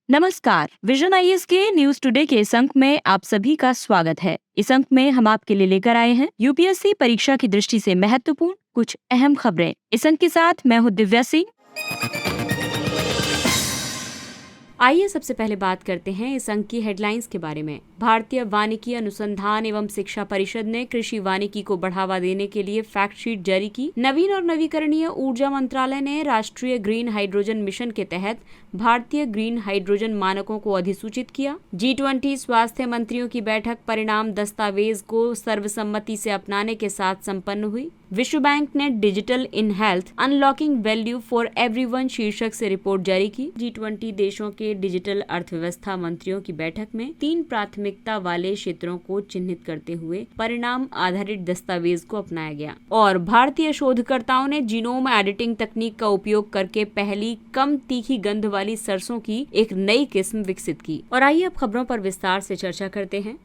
नमस्कार। Vision IAS के news today के इस अंक में आप सभी का स्वागत है। इस अंक में हम आपके लिए लेकर आए हैं यूपीएससी परीक्षा की दृष्टि से महत्वपूर्ण कुछ अहम खबरें। इस अंक के साथ मैं हूँ दिव्या सिंह। आइए सबसे पहले बात करते हैं इस अंक की हेडलाइंस के बारे में। भारतीय वानिकी अनुसंधान एवं शिक्षा परिषद ने कृषि वानिकी को बढ़ावा देने के लिए फैक्ट शीट जारी की। नवीन और नवीकरणीय ऊर्जा मंत्रालय ने राष्ट्रीय ग्रीन हाइड्रोजन मिशन के तहत भारतीय ग्रीन हाइड्रोजन मानकों को अधिसूचित किया। G20 स्वास्थ्य मंत्रियों की बैठक परिणाम दस्तावेज को सर्वसम्मति से अपनाने के साथ संपन्न हुई। विश्व बैंक ने digital in health unlocking value for everyone शीर्षक से रिपोर्ट जारी की। G20 देशों के डिजिटल अर्थव्यवस्था मंत्रियों की बैठक में 3 प्राथमिकता वाले क्षेत्रों को चिन्हित करते हुए परिणाम आधारित दस्तावेज को अपनाया गया और भारतीय शोधकर्ताओं ने जीनोम एडिटिंग तकनीक का उपयोग करके पहली कम तीखी गंध वाली सरसों की एक नई किस्म विकसित की। और आइए अब खबरों पर विस्तार से चर्चा करते हैं।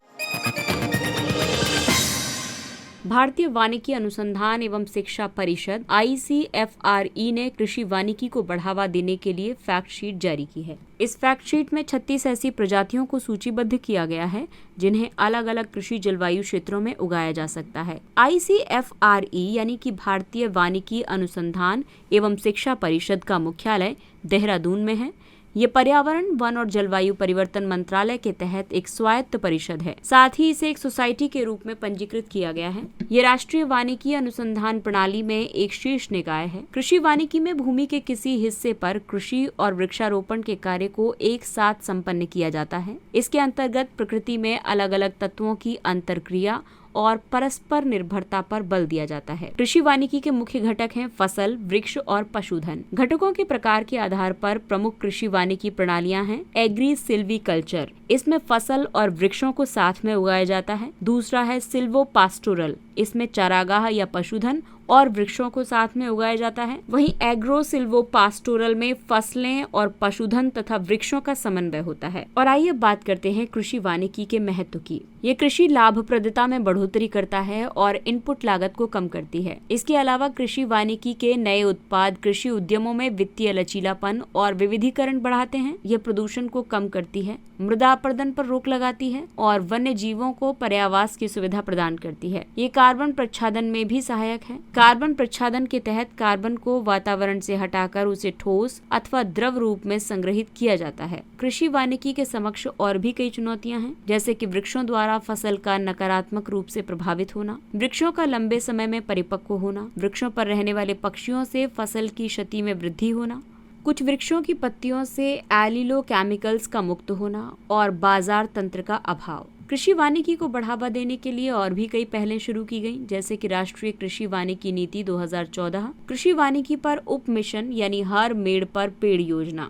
भारतीय वानिकी अनुसंधान एवं शिक्षा परिषद ICFRE ने कृषि वानिकी को बढ़ावा देने के लिए फैक्ट शीट जारी की है। इस फैक्ट शीट में 36 ऐसी प्रजातियों को सूचीबद्ध किया गया है जिन्हें अलग अलग कृषि जलवायु क्षेत्रों में उगाया जा सकता है। ICFRE यानी कि भारतीय वानिकी अनुसंधान एवं शिक्षा परिषद का मुख्यालय देहरादून में है। ये पर्यावरण, वन और जलवायु परिवर्तन मंत्रालय के तहत एक स्वायत्त परिषद है। साथ ही इसे एक सोसाइटी के रूप में पंजीकृत किया गया है। ये राष्ट्रीय वानिकी अनुसंधान प्रणाली में एक शीर्ष निकाय है। कृषि वानिकी में भूमि के किसी हिस्से पर कृषि और वृक्षारोपण के कार्य को एक साथ संपन्न किया जाता है। इसके अंतर्गत प्रकृति में अलग अलग तत्वों की अंतरक्रिया और परस्पर निर्भरता पर बल दिया जाता है। कृषि वानिकी के मुख्य घटक हैं फसल, वृक्ष और पशुधन। घटकों के प्रकार के आधार पर प्रमुख कृषि वानिकी प्रणालियां हैं। एग्री सिल्वीकल्चर, इसमें फसल और वृक्षों को साथ में उगाया जाता है। दूसरा है सिल्वो पास्टोरल, इसमें चारागाह या पशुधन और वृक्षों को साथ में उगाया जाता है। वहीं एग्रो सिल्वो पास्टोरल में फसलें और पशुधन तथा वृक्षों का समन्वय होता है। और आइए बात करते हैं कृषि वानिकी के महत्व की। ये कृषि लाभप्रदता में बढ़ोतरी करता है और इनपुट लागत को कम करती है। इसके अलावा कृषि वानिकी के नए उत्पाद कृषि उद्यमों में वित्तीय लचीलापन और विविधीकरण बढ़ाते हैं। यह प्रदूषण को कम करती है, मृदा अपरदन पर रोक लगाती है और वन्य जीवों को पर्यावास की सुविधा प्रदान करती है। ये कार्बन प्रच्छादन में भी सहायक है। कार्बन प्रच्छादन के तहत कार्बन को वातावरण से हटाकर उसे ठोस अथवा द्रव रूप में संग्रहित किया जाता है। कृषि वानिकी के समक्ष और भी कई चुनौतियां हैं, जैसे कि वृक्षों द्वारा फसल का नकारात्मक रूप से प्रभावित होना, वृक्षों का लंबे समय में परिपक्व होना, वृक्षों पर रहने वाले पक्षियों से फसल की क्षति में वृद्धि होना, कुछ वृक्षों की पत्तियों से एलिलो केमिकल्स का मुक्त होना और बाजार तंत्र का अभाव। कृषि वानिकी को बढ़ावा देने के लिए और भी कई पहलें शुरू की गईं, जैसे कि राष्ट्रीय कृषि वानिकी नीति 2014, कृषि वानिकी पर उप मिशन यानी हर मेड़ पर पेड़ योजना।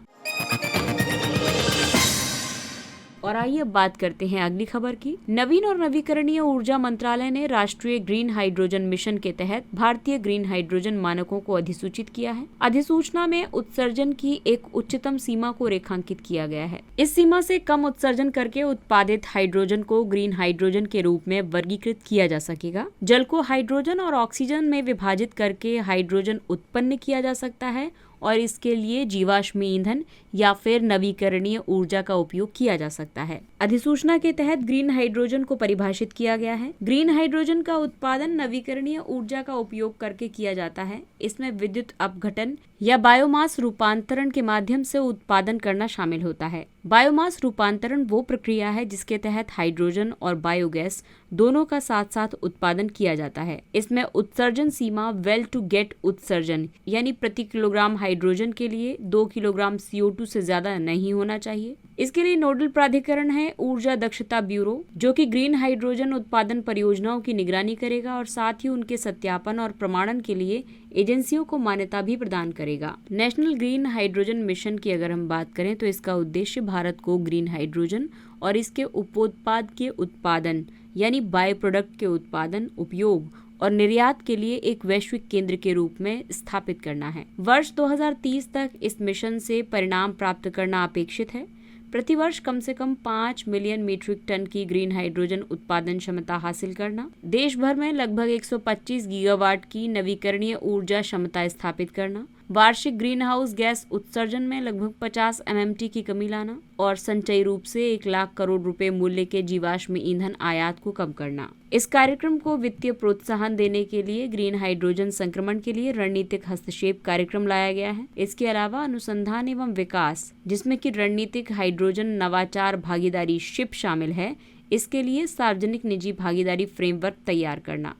और आइए अब बात करते हैं अगली खबर की। नवीन और नवीकरणीय ऊर्जा मंत्रालय ने राष्ट्रीय ग्रीन हाइड्रोजन मिशन के तहत भारतीय ग्रीन हाइड्रोजन मानकों को अधिसूचित किया है। अधिसूचना में उत्सर्जन की एक उच्चतम सीमा को रेखांकित किया गया है। इस सीमा से कम उत्सर्जन करके उत्पादित हाइड्रोजन को ग्रीन हाइड्रोजन के रूप में वर्गीकृत किया जा सकेगा। जल को हाइड्रोजन और ऑक्सीजन में विभाजित करके हाइड्रोजन उत्पन्न किया जा सकता है और इसके लिए जीवाश्म ईंधन या फिर नवीकरणीय ऊर्जा का उपयोग किया जा सकता है। अधिसूचना के तहत ग्रीन हाइड्रोजन को परिभाषित किया गया है। ग्रीन हाइड्रोजन का उत्पादन नवीकरणीय ऊर्जा का उपयोग करके किया जाता है। इसमें विद्युत अपघटन या बायोमास रूपांतरण के माध्यम से उत्पादन करना शामिल होता है। बायोमास रूपांतरण वो प्रक्रिया है जिसके तहत हाइड्रोजन और बायोगैस दोनों का साथ साथ उत्पादन किया जाता है। इसमें उत्सर्जन सीमा वेल टू गेट उत्सर्जन यानी प्रति किलोग्राम हाइड्रोजन के लिए 2 किलोग्राम CO2 से ज्यादा नहीं होना चाहिए। इसके लिए नोडल प्राधिकरण है ऊर्जा दक्षता ब्यूरो, जो कि ग्रीन हाइड्रोजन उत्पादन परियोजनाओं की निगरानी करेगा और साथ ही उनके सत्यापन और प्रमाणन के लिए एजेंसियों को मान्यता भी प्रदान करेगा। नेशनल ग्रीन हाइड्रोजन मिशन की अगर हम बात करें तो इसका उद्देश्य भारत को ग्रीन हाइड्रोजन और इसके उपोत्पाद के उत्पादन यानी बाय प्रोडक्ट के उत्पादन, उपयोग और निर्यात के लिए एक वैश्विक केंद्र के रूप में स्थापित करना है। वर्ष 2030 तक इस मिशन से परिणाम प्राप्त करना अपेक्षित है। प्रतिवर्ष कम से कम 5 मिलियन मीट्रिक टन की ग्रीन हाइड्रोजन उत्पादन क्षमता हासिल करना, देश भर में लगभग 125 गीगावाट की नवीकरणीय ऊर्जा क्षमता स्थापित करना, वार्षिक ग्रीन हाउस गैस उत्सर्जन में लगभग 50 MMT की कमी लाना और संचयी रूप से 1 लाख करोड़ रुपए मूल्य के जीवाश्म ईंधन आयात को कम करना। इस कार्यक्रम को वित्तीय प्रोत्साहन देने के लिए ग्रीन हाइड्रोजन संक्रमण के लिए रणनीतिक हस्तक्षेप कार्यक्रम लाया गया है। इसके अलावा अनुसंधान एवं विकास, जिसमें कि रणनीतिक हाइड्रोजन नवाचार भागीदारी शिप शामिल है, इसके लिए सार्वजनिक निजी भागीदारी फ्रेमवर्क तैयार करना।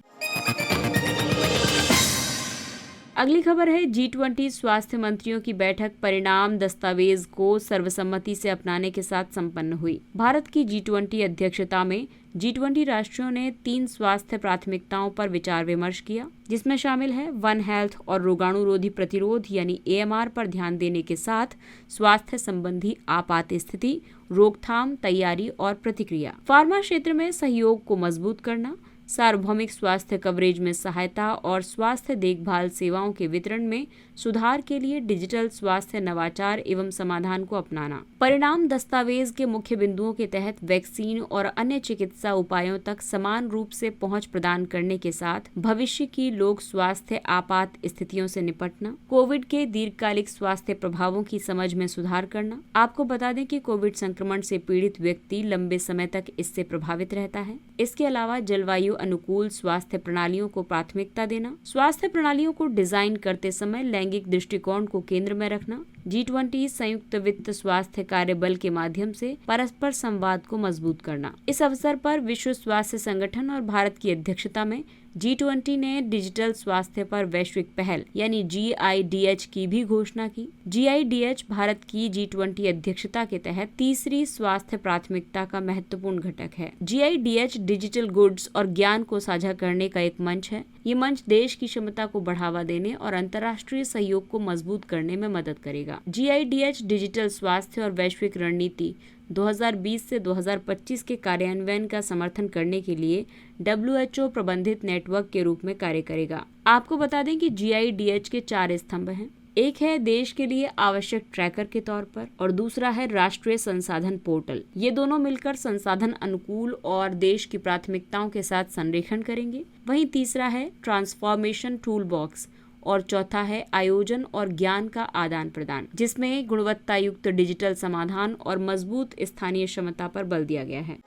अगली खबर है G20 स्वास्थ्य मंत्रियों की बैठक परिणाम दस्तावेज को सर्वसम्मति से अपनाने के साथ संपन्न हुई। भारत की G20 अध्यक्षता में G20 राष्ट्रों ने 3 स्वास्थ्य प्राथमिकताओं पर विचार विमर्श किया, जिसमें शामिल है वन हेल्थ और रोगाणुरोधी प्रतिरोध यानी AMR पर ध्यान देने के साथ स्वास्थ्य संबंधी आपात स्थिति, रोकथाम, तैयारी और प्रतिक्रिया, फार्मा क्षेत्र में सहयोग को मजबूत करना, सार्वभौमिक स्वास्थ्य कवरेज में सहायता और स्वास्थ्य देखभाल सेवाओं के वितरण में सुधार के लिए डिजिटल स्वास्थ्य नवाचार एवं समाधान को अपनाना। परिणाम दस्तावेज के मुख्य बिंदुओं के तहत वैक्सीन और अन्य चिकित्सा उपायों तक समान रूप से पहुंच प्रदान करने के साथ भविष्य की लोक स्वास्थ्य आपात स्थितियों से निपटना, कोविड के दीर्घकालिक स्वास्थ्य प्रभावों की समझ में सुधार करना। आपको बता दें कि कोविड संक्रमण से पीड़ित व्यक्ति लंबे समय तक इससे प्रभावित रहता है। इसके अलावा जलवायु अनुकूल स्वास्थ्य प्रणालियों को प्राथमिकता देना, स्वास्थ्य प्रणालियों को डिजाइन करते समय लैंगिक दृष्टिकोण को केंद्र में रखना, G20 संयुक्त वित्त स्वास्थ्य कार्य बल के माध्यम से परस्पर संवाद को मजबूत करना। इस अवसर पर विश्व स्वास्थ्य संगठन और भारत की अध्यक्षता में G20 ने डिजिटल स्वास्थ्य पर वैश्विक पहल यानी GIDH की भी घोषणा की। GIDH भारत की G20 अध्यक्षता के तहत तीसरी स्वास्थ्य प्राथमिकता का महत्वपूर्ण घटक है। GIDH डिजिटल गुड्स और ज्ञान को साझा करने का एक मंच है। ये मंच देश की क्षमता को बढ़ावा देने और अंतर्राष्ट्रीय सहयोग को मजबूत करने में मदद करेगा। GIDH डिजिटल स्वास्थ्य और वैश्विक रणनीति 2020 से 2025 के कार्यान्वयन का समर्थन करने के लिए WHO प्रबंधित नेटवर्क के रूप में कार्य करेगा। आपको बता दें कि GIDH के 4 स्तंभ हैं। एक है देश के लिए आवश्यक ट्रैकर के तौर पर और दूसरा है राष्ट्रीय संसाधन पोर्टल। ये दोनों मिलकर संसाधन अनुकूल और देश की प्राथमिकताओं के साथ संरेखण करेंगे। वहीं तीसरा है ट्रांसफॉर्मेशन टूल बॉक्स और चौथा है आयोजन और ज्ञान का आदान प्रदान, जिसमें गुणवत्ता युक्त डिजिटल समाधान और मजबूत स्थानीय क्षमता पर बल दिया गया है।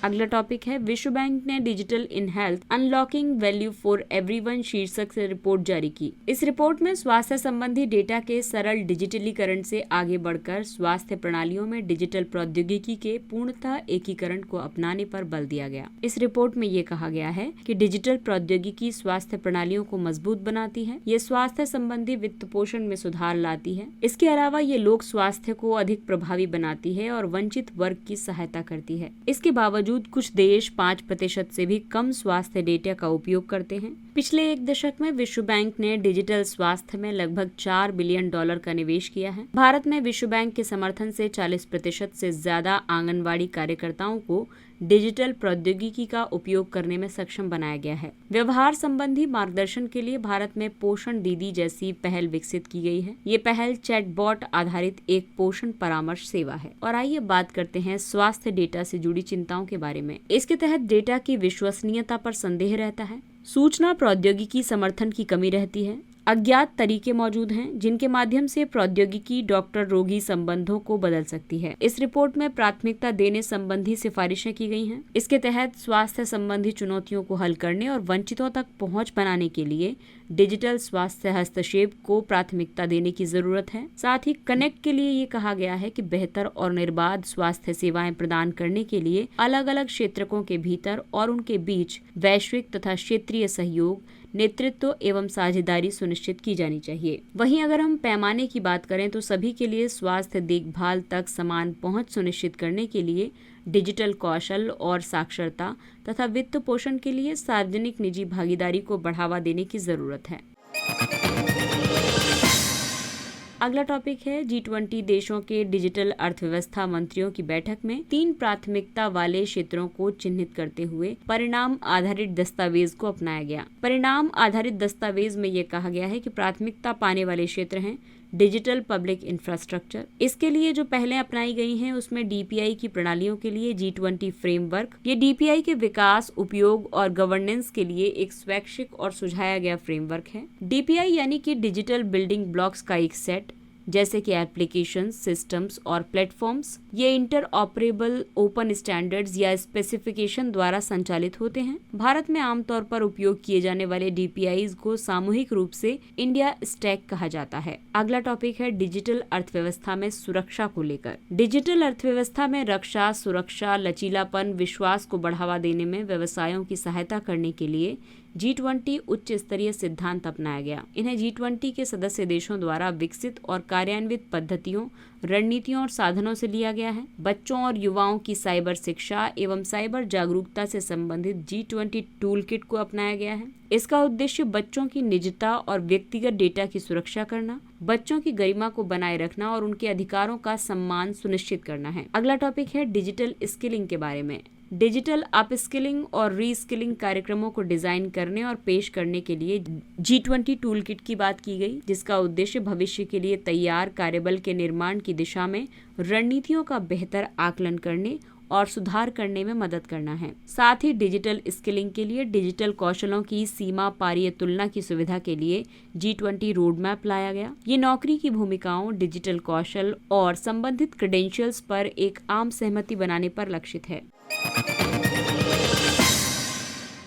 अगला टॉपिक है विश्व बैंक ने digital in health unlocking value for everyone शीर्षक से रिपोर्ट जारी की। इस रिपोर्ट में स्वास्थ्य संबंधी डेटा के सरल डिजिटलीकरण से आगे बढ़कर स्वास्थ्य प्रणालियों में डिजिटल प्रौद्योगिकी के पूर्णतः एकीकरण को अपनाने पर बल दिया गया। इस रिपोर्ट में ये कहा गया है कि डिजिटल प्रौद्योगिकी स्वास्थ्य प्रणालियों को मजबूत बनाती है, ये स्वास्थ्य संबंधी वित्त पोषण में सुधार लाती है। इसके अलावा ये लोक स्वास्थ्य को अधिक प्रभावी बनाती है और वंचित वर्ग की सहायता करती है। इसके बावजूद कुछ देश 5% से भी कम स्वास्थ्य डेटा का उपयोग करते हैं। पिछले 1 दशक में विश्व बैंक ने डिजिटल स्वास्थ्य में लगभग $4 बिलियन का निवेश किया है। भारत में विश्व बैंक के समर्थन से 40% से ज्यादा आंगनवाड़ी कार्यकर्ताओं को डिजिटल प्रौद्योगिकी का उपयोग करने में सक्षम बनाया गया है। व्यवहार संबंधी मार्गदर्शन के लिए भारत में पोषण दीदी जैसी पहल विकसित की गई है। ये पहल चैटबॉट आधारित एक पोषण परामर्श सेवा है। और आइए बात करते हैं स्वास्थ्य डेटा से जुड़ी चिंताओं के बारे में। इसके तहत डेटा की विश्वसनीयता पर संदेह रहता है, सूचना प्रौद्योगिकी समर्थन की कमी रहती है, अज्ञात तरीके मौजूद हैं जिनके माध्यम से प्रौद्योगिकी डॉक्टर रोगी संबंधों को बदल सकती है। इस रिपोर्ट में प्राथमिकता देने संबंधी सिफारिशें की गई हैं। इसके तहत स्वास्थ्य संबंधी चुनौतियों को हल करने और वंचितों तक पहुंच बनाने के लिए डिजिटल स्वास्थ्य हस्तक्षेप को प्राथमिकता देने की जरूरत है। साथ ही कनेक्ट के लिए ये कहा गया है कि बेहतर और निर्बाध स्वास्थ्य सेवाएं प्रदान करने के लिए अलग अलग क्षेत्रकों के भीतर और उनके बीच वैश्विक तथा क्षेत्रीय सहयोग, नेतृत्व एवं साझेदारी सुनिश्चित की जानी चाहिए। वहीं अगर हम पैमाने की बात करें तो सभी के लिए स्वास्थ्य देखभाल तक समान पहुंच सुनिश्चित करने के लिए डिजिटल कौशल और साक्षरता तथा वित्त पोषण के लिए सार्वजनिक निजी भागीदारी को बढ़ावा देने की जरूरत है। अगला टॉपिक है G20 देशों के डिजिटल अर्थव्यवस्था मंत्रियों की बैठक में 3 प्राथमिकता वाले क्षेत्रों को चिन्हित करते हुए परिणाम आधारित दस्तावेज को अपनाया गया। परिणाम आधारित दस्तावेज में ये कहा गया है कि प्राथमिकता पाने वाले क्षेत्र हैं डिजिटल पब्लिक इंफ्रास्ट्रक्चर। इसके लिए जो पहले अपनाई गई हैं उसमें DPI की प्रणालियों के लिए G20 फ्रेमवर्क। ये DPI के विकास, उपयोग और गवर्नेंस के लिए एक स्वैच्छिक और सुझाया गया फ्रेमवर्क है। DPI यानी कि डिजिटल बिल्डिंग ब्लॉक्स का एक सेट, जैसे कि एप्लीकेशन, सिस्टम्स और प्लेटफॉर्म्स। ये इंटर ऑपरेबल ओपन स्टैंडर्ड्स या स्पेसिफिकेशन द्वारा संचालित होते हैं। भारत में आमतौर पर उपयोग किए जाने वाले DPIs को सामूहिक रूप से इंडिया स्टैक कहा जाता है। अगला टॉपिक है डिजिटल अर्थव्यवस्था में सुरक्षा को लेकर। डिजिटल अर्थव्यवस्था में रक्षा, सुरक्षा, लचीलापन, विश्वास को बढ़ावा देने में व्यवसायों की सहायता करने के लिए G20 उच्च स्तरीय सिद्धांत अपनाया गया। इन्हें G20 के सदस्य देशों द्वारा विकसित और कार्यान्वित पद्धतियों, रणनीतियों और साधनों से लिया गया है। बच्चों और युवाओं की साइबर शिक्षा एवं साइबर जागरूकता से संबंधित G20 टूल किट को अपनाया गया है। इसका उद्देश्य बच्चों की निजता और व्यक्तिगत डेटा की सुरक्षा करना, बच्चों की गरिमा को बनाए रखना और उनके अधिकारों का सम्मान सुनिश्चित करना है। अगला टॉपिक है डिजिटल स्किलिंग के बारे में। डिजिटल अपस्किलिंग और रीस्किलिंग कार्यक्रमों को डिजाइन करने और पेश करने के लिए G20 टूल किट की बात की गई, जिसका उद्देश्य भविष्य के लिए तैयार कार्यबल के निर्माण की दिशा में रणनीतियों का बेहतर आकलन करने और सुधार करने में मदद करना है। साथ ही डिजिटल स्किलिंग के लिए डिजिटल कौशलों की सीमा पारीय तुलना की सुविधा के लिए G20 रोड मैप लाया गया। ये नौकरी की भूमिकाओं, डिजिटल कौशल और संबंधित क्रेडेंशियल्स पर एक आम सहमति बनाने पर लक्षित है।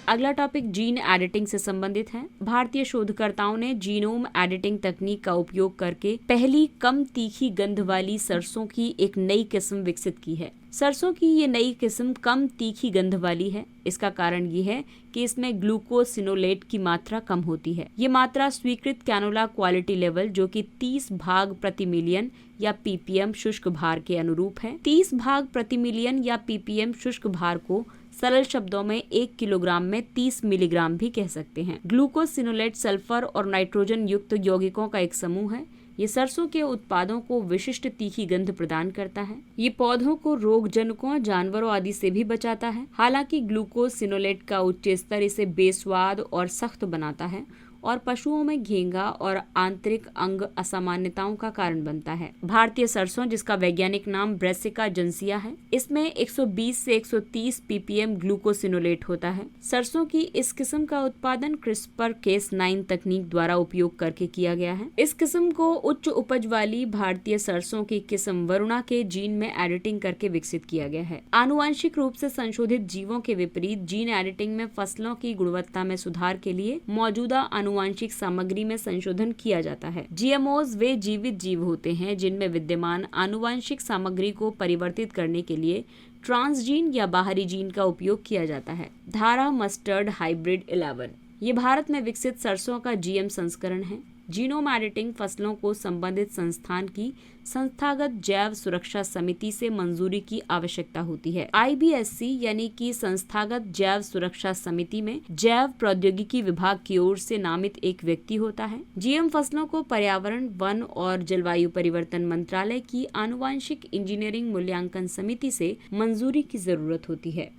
अगला टॉपिक जीन एडिटिंग से संबंधित है। भारतीय शोधकर्ताओं ने जीनोम एडिटिंग तकनीक का उपयोग करके पहली कम तीखी गंध वाली सरसों की एक नई किस्म विकसित की है। सरसों की ये नई किस्म कम तीखी गंध वाली है। इसका कारण ये है कि इसमें ग्लूकोसिनोलेट की मात्रा कम होती है। ये मात्रा स्वीकृत कैनोला क्वालिटी लेवल जो कि 30 भाग प्रति मिलियन या ppm शुष्क भार के अनुरूप है। 30 भाग प्रति मिलियन या ppm शुष्क भार को सरल शब्दों में 1 किलोग्राम में 30 मिलीग्राम भी कह सकते हैं। ग्लूकोसिनोलेट सल्फर और नाइट्रोजन युक्त यौगिकों का एक समूह है। ये सरसों के उत्पादों को विशिष्ट तीखी गंध प्रदान करता है। ये पौधों को रोगजनकों, जानवरों आदि से भी बचाता है। हालांकि ग्लूकोसिनोलेट का उच्च स्तर इसे बेस्वाद और सख्त बनाता है और पशुओं में घेंगा और आंतरिक अंग असामान्यताओं का कारण बनता है। भारतीय सरसों, जिसका वैज्ञानिक नाम ब्रेसिका जंसिया है, इसमें 120 से 130 ppm ग्लूकोसिनोलेट होता है। सरसों की इस किस्म का उत्पादन CRISPR-Cas9 तकनीक द्वारा उपयोग करके किया गया है। इस किस्म को उच्च उपज वाली भारतीय सरसों की किस्म वरुणा के जीन में एडिटिंग करके विकसित किया गया है। आनुवंशिक रूप से संशोधित जीवों के विपरीत जीन एडिटिंग में फसलों की गुणवत्ता में सुधार के लिए मौजूदा आनुवंशिक सामग्री में संशोधन किया जाता है। GMOs वे जीवित जीव होते हैं जिनमें विद्यमान आनुवंशिक सामग्री को परिवर्तित करने के लिए ट्रांसजीन या बाहरी जीन का उपयोग किया जाता है। धारा मस्टर्ड हाइब्रिड 11 ये भारत में विकसित सरसों का GM संस्करण है। जीनोम एडिटिंग फसलों को संबंधित संस्थान की संस्थागत जैव सुरक्षा समिति से मंजूरी की आवश्यकता होती है। IBSC यानी कि संस्थागत जैव सुरक्षा समिति में जैव प्रौद्योगिकी विभाग की ओर से नामित एक व्यक्ति होता है। GM फसलों को पर्यावरण, वन और जलवायु परिवर्तन मंत्रालय की आनुवंशिक इंजीनियरिंग मूल्यांकन समिति से मंजूरी की जरूरत होती है।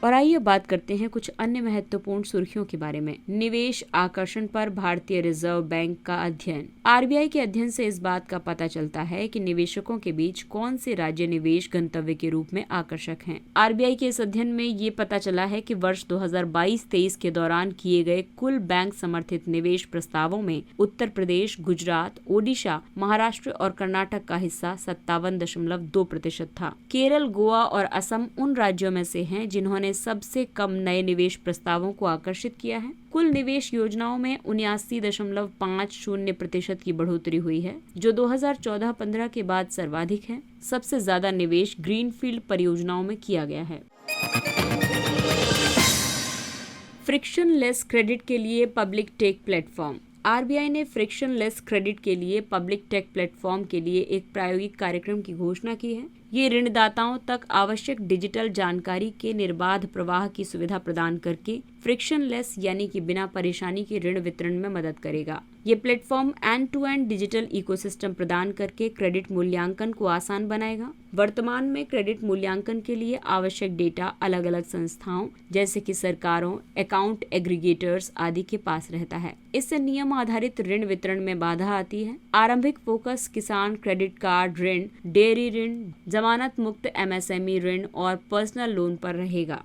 और आइए बात करते हैं कुछ अन्य महत्वपूर्ण सुर्खियों के बारे में। निवेश आकर्षण पर भारतीय रिजर्व बैंक का अध्ययन। RBI के अध्ययन से इस बात का पता चलता है कि निवेशकों के बीच कौन से राज्य निवेश गंतव्य के रूप में आकर्षक हैं। RBI के इस अध्ययन में ये पता चला है कि वर्ष 2022-23 के दौरान किए गए कुल बैंक समर्थित निवेश प्रस्तावों में उत्तर प्रदेश, गुजरात, ओडिशा, महाराष्ट्र और कर्नाटक का हिस्सा 57.2% था। केरल, गोवा और असम उन राज्यों में से हैं जिन्होंने सबसे कम नए निवेश प्रस्तावों को आकर्षित किया है। कुल निवेश योजनाओं में 79.50% की बढ़ोतरी हुई है, जो 2014-15 के बाद सर्वाधिक है। सबसे ज्यादा निवेश ग्रीनफील्ड परियोजनाओं में किया गया है। फ्रिक्शनलेस क्रेडिट के लिए पब्लिक टेक प्लेटफॉर्म। RBI ने फ्रिक्शनलेस क्रेडिट के लिए पब्लिक टेक प्लेटफॉर्म के लिए एक प्रायोगिक कार्यक्रम की घोषणा की है। ये ऋणदाताओं तक आवश्यक डिजिटल जानकारी के निर्बाध प्रवाह की सुविधा प्रदान करके फ्रिक्शनलेस यानी कि बिना परेशानी के ऋण वितरण में मदद करेगा। ये platform end to end digital ecosystem प्रदान करके क्रेडिट मूल्यांकन को आसान बनाएगा। वर्तमान में क्रेडिट मूल्यांकन के लिए आवश्यक डेटा अलग अलग संस्थाओं जैसे कि सरकारों, अकाउंट एग्रीगेटर्स आदि के पास रहता है। इससे नियम आधारित ऋण वितरण में बाधा आती है। आरंभिक फोकस किसान क्रेडिट कार्ड ऋण, डेयरी ऋण, जमानत मुक्त MSME ऋण और पर्सनल लोन पर रहेगा।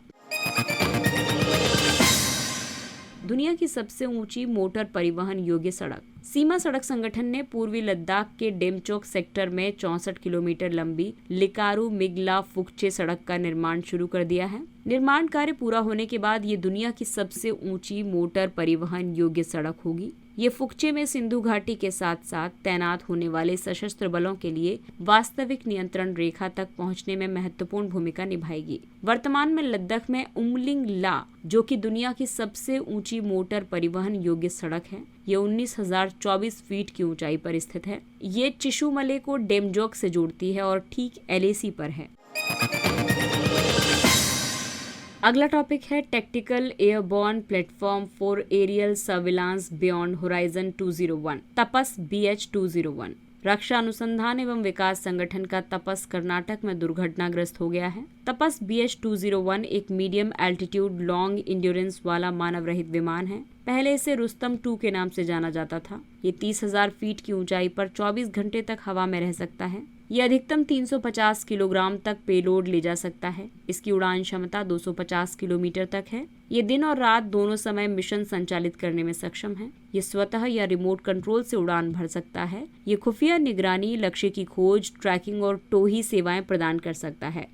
दुनिया की सबसे ऊंची मोटर परिवहन योग्य सड़क। सीमा सड़क संगठन ने पूर्वी लद्दाख के डेमचोक सेक्टर में 64 किलोमीटर लंबी लिकारु मिगला फुकचे सड़क का निर्माण शुरू कर दिया है। निर्माण कार्य पूरा होने के बाद ये दुनिया की सबसे ऊंची मोटर परिवहन योग्य सड़क होगी। ये फुकचे में सिंधु घाटी के साथ साथ तैनात होने वाले सशस्त्र बलों के लिए वास्तविक नियंत्रण रेखा तक पहुंचने में महत्वपूर्ण भूमिका निभाएगी। वर्तमान में लद्दाख में उमलिंग ला, जो कि दुनिया की सबसे ऊंची मोटर परिवहन योग्य सड़क है, ये 19,024 फीट की ऊंचाई पर स्थित है। ये चिशुमले को डेमजोक से जोड़ती है और ठीक LAC पर है। अगला टॉपिक है tactical airborne platform for aerial surveillance beyond horizon 201 Tapas BH-201। रक्षा अनुसंधान एवं विकास संगठन का तपस कर्नाटक में दुर्घटनाग्रस्त हो गया है। तपस BH-201 एक मीडियम एल्टीट्यूड लॉन्ग इंड्योरेंस वाला मानव रहित विमान है। पहले इसे रुस्तम 2 के नाम से जाना जाता था। ये 30,000 फीट की ऊंचाई पर 24 घंटे तक हवा में रह सकता है। ये अधिकतम 350 किलोग्राम तक पेलोड ले जा सकता है। इसकी उड़ान क्षमता 250 किलोमीटर तक है। ये दिन और रात दोनों समय मिशन संचालित करने में सक्षम है। ये स्वतः या रिमोट कंट्रोल से उड़ान भर सकता है। ये खुफिया निगरानी, लक्ष्य की खोज, ट्रैकिंग और टोही सेवाएं प्रदान कर सकता है।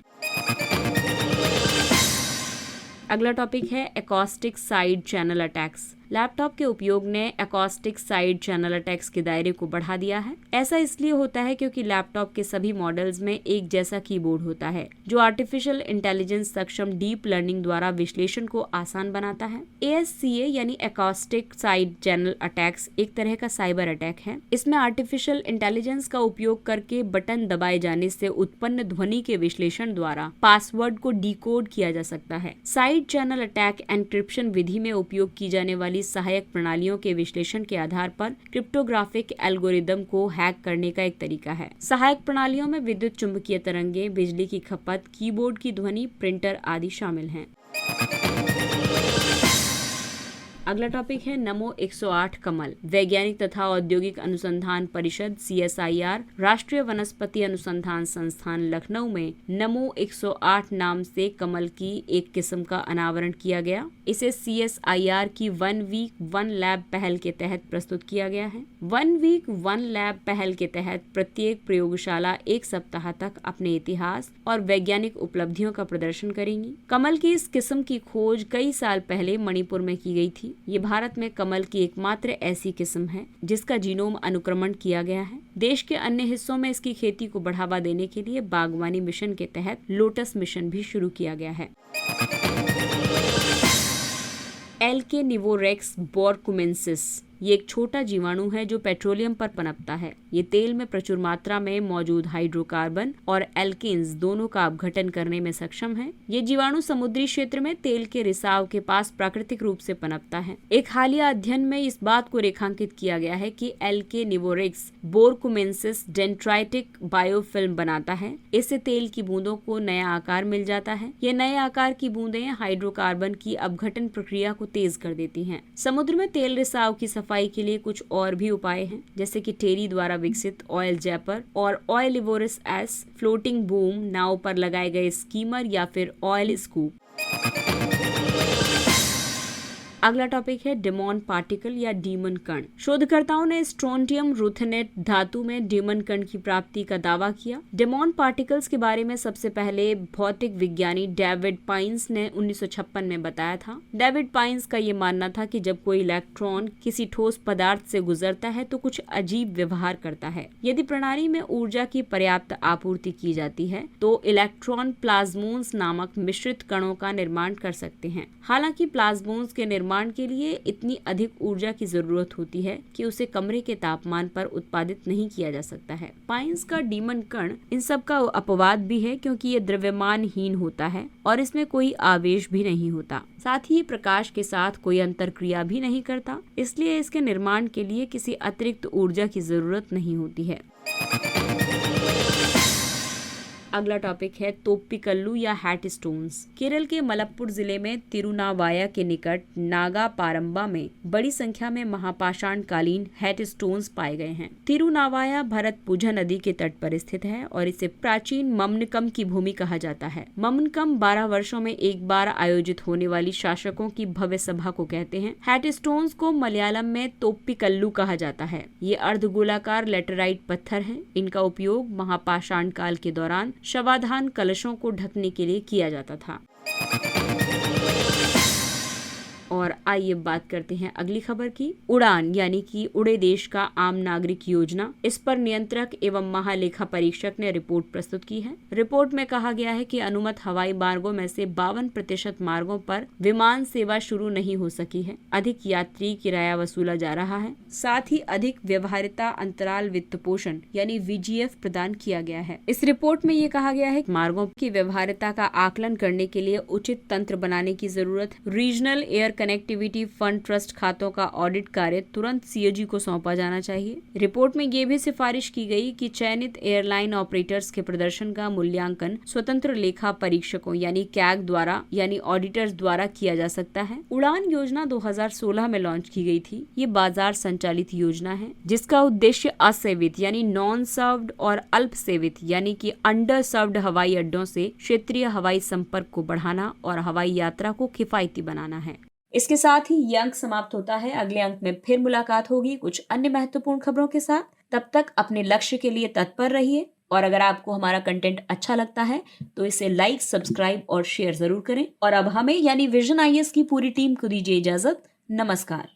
अगला टॉपिक है acoustic side channel attacks. Laptop के उपयोग ने एकॉस्टिक साइड चैनल अटैक्स के दायरे को बढ़ा दिया है। ऐसा इसलिए होता है क्योंकि लैपटॉप के सभी मॉडल्स में एक जैसा कीबोर्ड होता है, जो आर्टिफिशियल इंटेलिजेंस सक्षम डीप लर्निंग द्वारा विश्लेषण को आसान बनाता है। ASCA यानी एकॉस्टिक साइड चैनल अटैक्स एक तरह का साइबर अटैक है। इसमें आर्टिफिशियल इंटेलिजेंस का उपयोग करके बटन दबाए जाने से उत्पन्न ध्वनि के विश्लेषण द्वारा पासवर्ड को डिकोड किया जा सकता है। साइड चैनल अटैक एन्क्रिप्शन विधि में उपयोग की जाने वाली सहायक प्रणालियों के विश्लेषण के आधार पर क्रिप्टोग्राफिक एल्गोरिदम को हैक करने का एक तरीका है। सहायक प्रणालियों में विद्युत चुंबकीय तरंगें, बिजली की खपत, कीबोर्ड की ध्वनि, प्रिंटर आदि शामिल हैं। अगला टॉपिक है नमो 108 कमल। वैज्ञानिक तथा औद्योगिक अनुसंधान परिषद CSIR, राष्ट्रीय वनस्पति अनुसंधान संस्थान लखनऊ में नमो 108 नाम से कमल की एक किस्म का अनावरण किया गया। इसे CSIR की 1 वीक 1 लैब पहल के तहत प्रस्तुत किया गया है। 1 वीक 1 लैब पहल के तहत प्रत्येक प्रयोगशाला एक सप्ताह तक अपने इतिहास और वैज्ञानिक उपलब्धियों का प्रदर्शन करेंगी। कमल की इस किस्म की खोज कई साल पहले मणिपुर में की गई थी। ये भारत में कमल की एकमात्र ऐसी किस्म है जिसका जीनोम अनुक्रमण किया गया है। देश के अन्य हिस्सों में इसकी खेती को बढ़ावा देने के लिए बागवानी मिशन के तहत लोटस मिशन भी शुरू किया गया है। एल्के निवोरेक्स बोरकुमेंसिस ये एक छोटा जीवाणु है जो पेट्रोलियम पर पनपता है। ये तेल में प्रचुर मात्रा में मौजूद हाइड्रोकार्बन और एल्केन्स दोनों का अपघटन करने में सक्षम है। ये जीवाणु समुद्री क्षेत्र में तेल के रिसाव के पास प्राकृतिक रूप से पनपता है। एक हालिया अध्ययन में इस बात को रेखांकित किया गया है कि एल्के निवोरेक्स बोरकुमेंसिस डेंड्राइटिक बायोफिल्म बनाता है। इससे तेल की बूंदों को नया आकार मिल जाता है। ये नए आकार की बूंदें हाइड्रोकार्बन की अपघटन प्रक्रिया को तेज कर देती हैं। समुद्र में तेल रिसाव की सफाई के लिए कुछ और भी उपाय हैं, जैसे कि टेरी द्वारा विकसित ऑयल जैपर और ऑयलिवोरस एस, फ्लोटिंग बूम, नाव पर लगाए गए स्कीमर या फिर ऑयल स्कूप। अगला टॉपिक है डिमॉन पार्टिकल या डीमन कण। शोधकर्ताओं ने स्ट्रोंटियम रूथेनेट धातु में डीमन कण की प्राप्ति का दावा किया। डिमॉन पार्टिकल्स के बारे में सबसे पहले भौतिक विज्ञानी डेविड पाइंस ने 1956 में बताया था। डेविड पाइंस का ये मानना था कि जब कोई इलेक्ट्रॉन किसी ठोस पदार्थ से गुजरता है तो कुछ अजीब व्यवहार करता है। यदि प्रणाली में ऊर्जा की पर्याप्त आपूर्ति की जाती है तो इलेक्ट्रॉन प्लाज्मोन्स नामक मिश्रित कणों का निर्माण कर सकते हैं। हालांकि प्लाज्मोन्स के निर्माण के लिए इतनी अधिक ऊर्जा की जरूरत होती है कि उसे कमरे के तापमान पर उत्पादित नहीं किया जा सकता है। पाइंस का डीमन कण इन सब का अपवाद भी है क्योंकि ये द्रव्यमानहीन होता है और इसमें कोई आवेश भी नहीं होता। साथ ही प्रकाश के साथ कोई अंतरक्रिया भी नहीं करता, इसलिए इसके निर्माण के लिए किसी अतिरिक्त ऊर्जा की जरूरत नहीं होती है। अगला टॉपिक है तोप्पिकल्लू या हैट स्टोन्स। केरल के मलप्पुर जिले में तिरुनावाया के निकट नागा पारंबा में बड़ी संख्या में महापाषाण कालीन हैट स्टोन्स पाए गए हैं। तिरुनावाया भरतपुझा नदी के तट पर स्थित है और इसे प्राचीन ममनकम की भूमि कहा जाता है। ममनकम 12 वर्षों में एक बार आयोजित होने वाली शासकों की भव्य सभा को कहते हैं। हैट स्टोन्स को मलयालम में तोप्पिकल्लू कहा जाता है। ये अर्धगोलाकार लेटराइट पत्थर हैं। इनका उपयोग महापाषाण काल के दौरान शवाधान कलशों को ढकने के लिए किया जाता था। और आइए बात करते हैं अगली खबर की। उड़ान यानी कि उड़े देश का आम नागरिक योजना, इस पर नियंत्रक एवं महालेखा परीक्षक ने रिपोर्ट प्रस्तुत की है। रिपोर्ट में कहा गया है कि अनुमत हवाई मार्गों में से 52% मार्गों पर विमान सेवा शुरू नहीं हो सकी है। अधिक यात्री किराया वसूला जा रहा है। साथ ही अधिक व्यवहार्यता अंतराल वित्त पोषण यानी VGF प्रदान किया गया है। इस रिपोर्ट में ये कहा गया है कि मार्गों की व्यवहार्यता का आकलन करने के लिए उचित तंत्र बनाने की जरूरत। Regional air connectivity fund trust खातों का ऑडिट कार्य तुरंत CAG को सौंपा जाना चाहिए। रिपोर्ट में ये भी सिफारिश की गई कि चयनित एयरलाइन ऑपरेटर्स के प्रदर्शन का मूल्यांकन स्वतंत्र लेखा परीक्षकों यानी CAG द्वारा यानी ऑडिटर्स द्वारा किया जा सकता है। उड़ान योजना 2016 में लॉन्च की गई थी। ये बाजार संचालित योजना है जिसका उद्देश्य असेवित यानी नॉन सर्व्ड और अल्प सेवित यानी कि अंडर सर्व्ड हवाई अड्डों से क्षेत्रीय हवाई संपर्क को बढ़ाना और हवाई यात्रा को किफायती बनाना है। इसके साथ ही ये अंक समाप्त होता है। अगले अंक में फिर मुलाकात होगी कुछ अन्य महत्वपूर्ण खबरों के साथ। तब तक अपने लक्ष्य के लिए तत्पर रहिए और अगर आपको हमारा कंटेंट अच्छा लगता है तो इसे लाइक, सब्सक्राइब और शेयर जरूर करें। और अब हमें यानी विजन IAS की पूरी टीम को दीजिए इजाजत। नमस्कार।